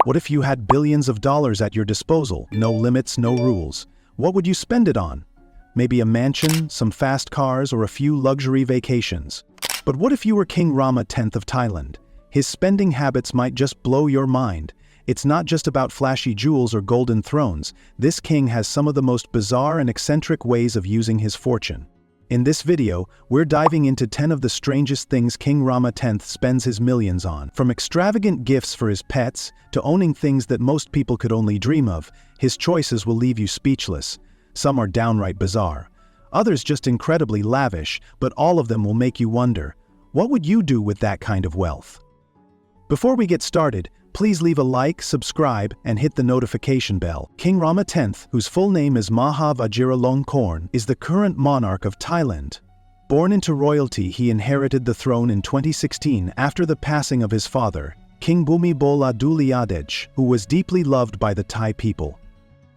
What if you had billions of dollars at your disposal? No limits, no rules. What would you spend it on? Maybe a mansion, some fast cars, or a few luxury vacations. But what if you were King Rama X of Thailand? His spending habits might just blow your mind. It's not just about flashy jewels or golden thrones. This king has some of the most bizarre and eccentric ways of using his fortune. In this video, we're diving into 10 of the strangest things King Rama X spends his millions on. From extravagant gifts for his pets, to owning things that most people could only dream of, his choices will leave you speechless. Some are downright bizarre. Others just incredibly lavish, but all of them will make you wonder, what would you do with that kind of wealth? Before we get started, please leave a like, subscribe, and hit the notification bell. King Rama X, whose full name is Maha Vajiralongkorn, is the current monarch of Thailand. Born into royalty, he inherited the throne in 2016 after the passing of his father, King Bhumibol Adulyadej, who was deeply loved by the Thai people.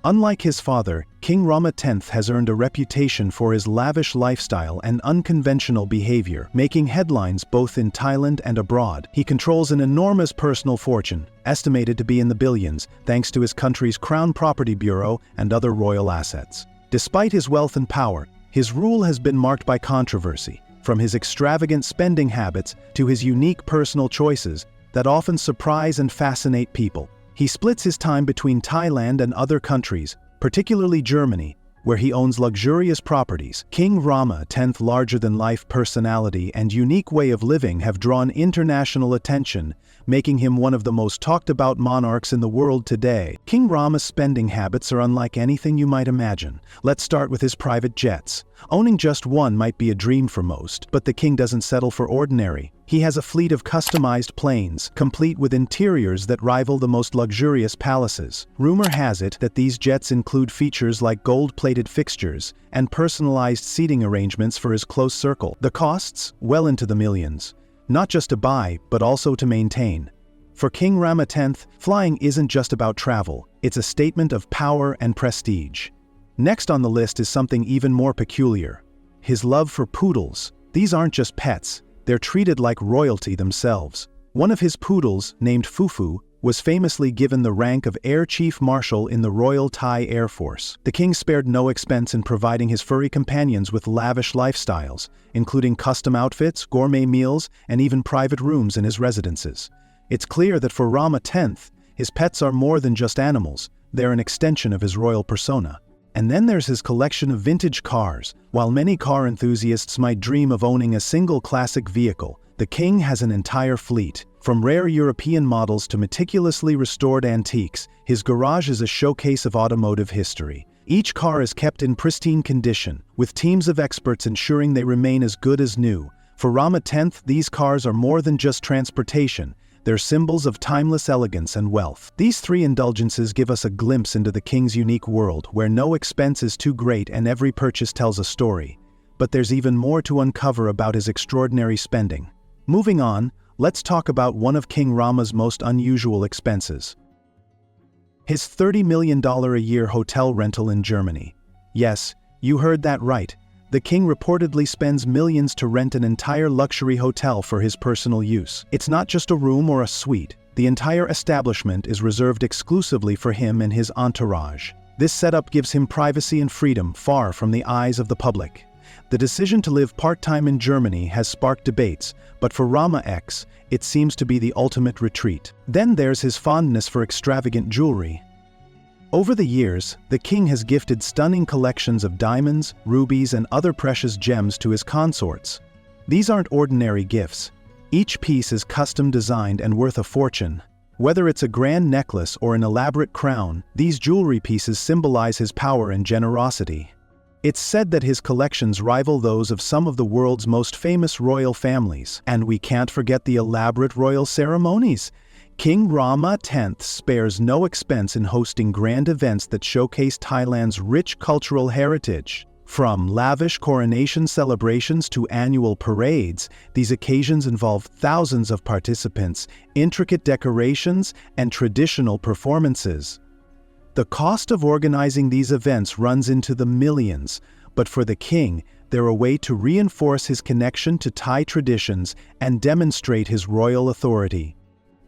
Unlike his father, King Rama X has earned a reputation for his lavish lifestyle and unconventional behavior, making headlines both in Thailand and abroad. He controls an enormous personal fortune, estimated to be in the billions, thanks to his country's Crown Property Bureau and other royal assets. Despite his wealth and power, his rule has been marked by controversy, from his extravagant spending habits to his unique personal choices that often surprise and fascinate people. He splits his time between Thailand and other countries, particularly Germany, where he owns luxurious properties. King Rama X's larger-than-life personality and unique way of living have drawn international attention, making him one of the most talked-about monarchs in the world today. King Rama's spending habits are unlike anything you might imagine. Let's start with his private jets. Owning just one might be a dream for most, but the king doesn't settle for ordinary. He has a fleet of customized planes, complete with interiors that rival the most luxurious palaces. Rumor has it that these jets include features like gold-plated fixtures and personalized seating arrangements for his close circle. The costs? Well into the millions. Not just to buy, but also to maintain. For King Rama X, flying isn't just about travel, it's a statement of power and prestige. Next on the list is something even more peculiar: his love for poodles. These aren't just pets, they're treated like royalty themselves. One of his poodles, named Fufu, was famously given the rank of Air Chief Marshal in the Royal Thai Air Force. The king spared no expense in providing his furry companions with lavish lifestyles, including custom outfits, gourmet meals, and even private rooms in his residences. It's clear that for Rama X, his pets are more than just animals, they're an extension of his royal persona. And then there's his collection of vintage cars. While many car enthusiasts might dream of owning a single classic vehicle, the king has an entire fleet. From rare European models to meticulously restored antiques, his garage is a showcase of automotive history. Each car is kept in pristine condition, with teams of experts ensuring they remain as good as new. For Rama X, these cars are more than just transportation. They're symbols of timeless elegance and wealth. These three indulgences give us a glimpse into the king's unique world, where no expense is too great and every purchase tells a story. But there's even more to uncover about his extraordinary spending. Moving on, let's talk about one of King Rama's most unusual expenses: his $30 million a year hotel rental in Germany. Yes, you heard that right. The king reportedly spends millions to rent an entire luxury hotel for his personal use. It's not just a room or a suite. The entire establishment is reserved exclusively for him and his entourage. This setup gives him privacy and freedom far from the eyes of the public. The decision to live part-time in Germany has sparked debates, but for Rama X, it seems to be the ultimate retreat. Then there's his fondness for extravagant jewelry. Over the years, the king has gifted stunning collections of diamonds, rubies, and other precious gems to his consorts. These aren't ordinary gifts. Each piece is custom designed and worth a fortune. Whether it's a grand necklace or an elaborate crown, these jewelry pieces symbolize his power and generosity. It's said that his collections rival those of some of the world's most famous royal families. And we can't forget the elaborate royal ceremonies. King Rama X spares no expense in hosting grand events that showcase Thailand's rich cultural heritage. From lavish coronation celebrations to annual parades, these occasions involve thousands of participants, intricate decorations, and traditional performances. The cost of organizing these events runs into the millions, but for the king, they're a way to reinforce his connection to Thai traditions and demonstrate his royal authority.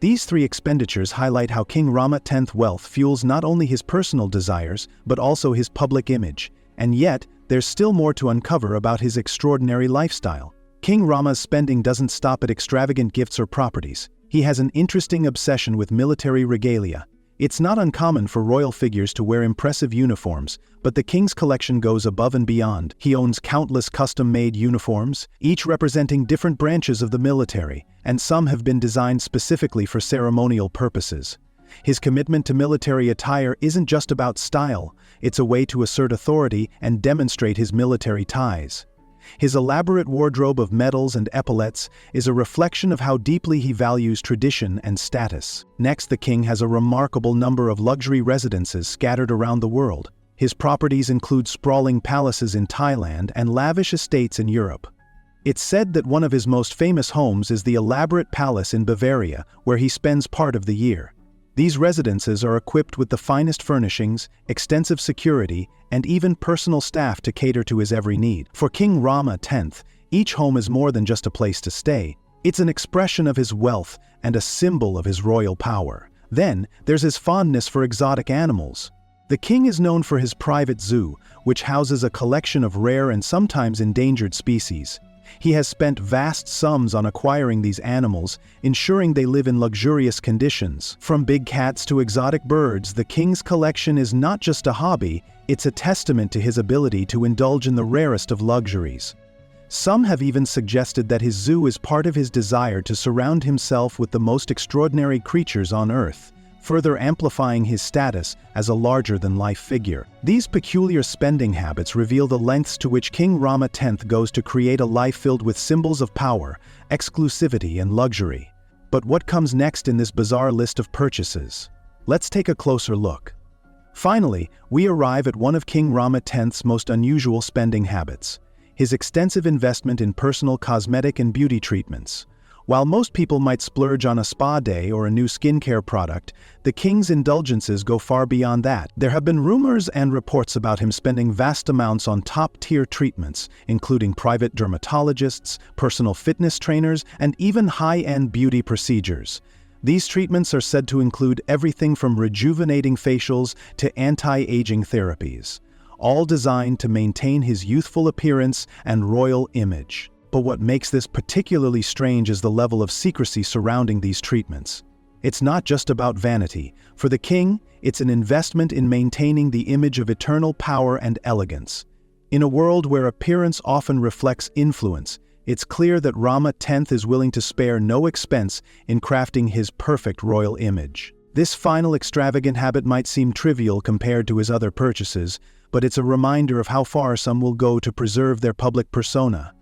These three expenditures highlight how King Rama X's wealth fuels not only his personal desires, but also his public image. And yet, there's still more to uncover about his extraordinary lifestyle. King Rama's spending doesn't stop at extravagant gifts or properties. He has an interesting obsession with military regalia. It's not uncommon for royal figures to wear impressive uniforms, but the king's collection goes above and beyond. He owns countless custom-made uniforms, each representing different branches of the military, and some have been designed specifically for ceremonial purposes. His commitment to military attire isn't just about style, it's a way to assert authority and demonstrate his military ties. His elaborate wardrobe of medals and epaulets is a reflection of how deeply he values tradition and status. Next, the king has a remarkable number of luxury residences scattered around the world. His properties include sprawling palaces in Thailand and lavish estates in Europe. It's said that one of his most famous homes is the elaborate palace in Bavaria, where he spends part of the year. These residences are equipped with the finest furnishings, extensive security, and even personal staff to cater to his every need. For King Rama X, each home is more than just a place to stay. It's an expression of his wealth and a symbol of his royal power. Then, there's his fondness for exotic animals. The king is known for his private zoo, which houses a collection of rare and sometimes endangered species. He has spent vast sums on acquiring these animals, ensuring they live in luxurious conditions. From big cats to exotic birds, the king's collection is not just a hobby, it's a testament to his ability to indulge in the rarest of luxuries. Some have even suggested that his zoo is part of his desire to surround himself with the most extraordinary creatures on Earth, further amplifying his status as a larger-than-life figure. These peculiar spending habits reveal the lengths to which King Rama X goes to create a life filled with symbols of power, exclusivity, and luxury. But what comes next in this bizarre list of purchases? Let's take a closer look. Finally, we arrive at one of King Rama X's most unusual spending habits: his extensive investment in personal cosmetic and beauty treatments. While most people might splurge on a spa day or a new skincare product, the king's indulgences go far beyond that. There have been rumors and reports about him spending vast amounts on top-tier treatments, including private dermatologists, personal fitness trainers, and even high-end beauty procedures. These treatments are said to include everything from rejuvenating facials to anti-aging therapies, all designed to maintain his youthful appearance and royal image. But what makes this particularly strange is the level of secrecy surrounding these treatments. It's not just about vanity. For the king, it's an investment in maintaining the image of eternal power and elegance. In a world where appearance often reflects influence, it's clear that Rama X is willing to spare no expense in crafting his perfect royal image. This final extravagant habit might seem trivial compared to his other purchases, but it's a reminder of how far some will go to preserve their public persona.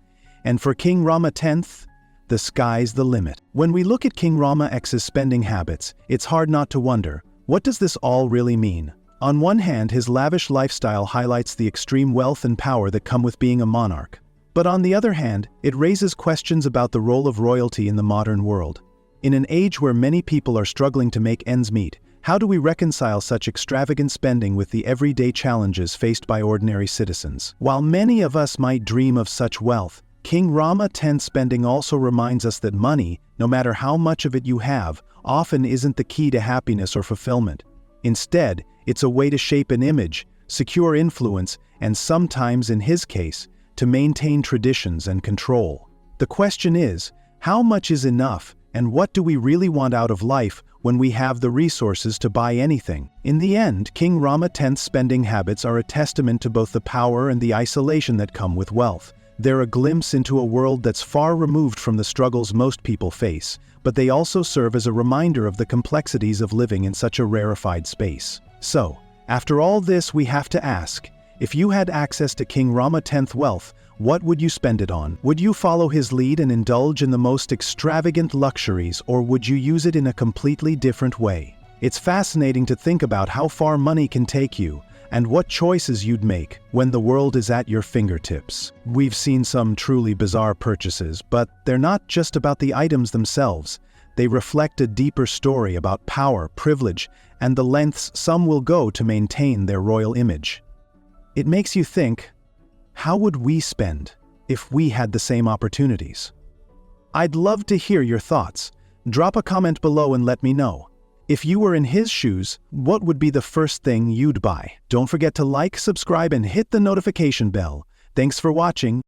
And for King Rama X, the sky's the limit. When we look at King Rama X's spending habits, it's hard not to wonder, what does this all really mean? On one hand, his lavish lifestyle highlights the extreme wealth and power that come with being a monarch. But on the other hand, it raises questions about the role of royalty in the modern world. In an age where many people are struggling to make ends meet, how do we reconcile such extravagant spending with the everyday challenges faced by ordinary citizens? While many of us might dream of such wealth, King Rama X's spending also reminds us that money, no matter how much of it you have, often isn't the key to happiness or fulfillment. Instead, it's a way to shape an image, secure influence, and sometimes, in his case, to maintain traditions and control. The question is, how much is enough, and what do we really want out of life when we have the resources to buy anything? In the end, King Rama X's spending habits are a testament to both the power and the isolation that come with wealth. They're a glimpse into a world that's far removed from the struggles most people face, but they also serve as a reminder of the complexities of living in such a rarefied space. So, after all this, we have to ask, if you had access to King Rama X's wealth, what would you spend it on? Would you follow his lead and indulge in the most extravagant luxuries, or would you use it in a completely different way? It's fascinating to think about how far money can take you, and what choices you'd make when the world is at your fingertips. We've seen some truly bizarre purchases, but they're not just about the items themselves. They reflect a deeper story about power, privilege, and the lengths some will go to maintain their royal image. It makes you think, how would we spend if we had the same opportunities? I'd love to hear your thoughts. Drop a comment below and let me know. If you were in his shoes, what would be the first thing you'd buy? Don't forget to like, subscribe, and hit the notification bell. Thanks for watching.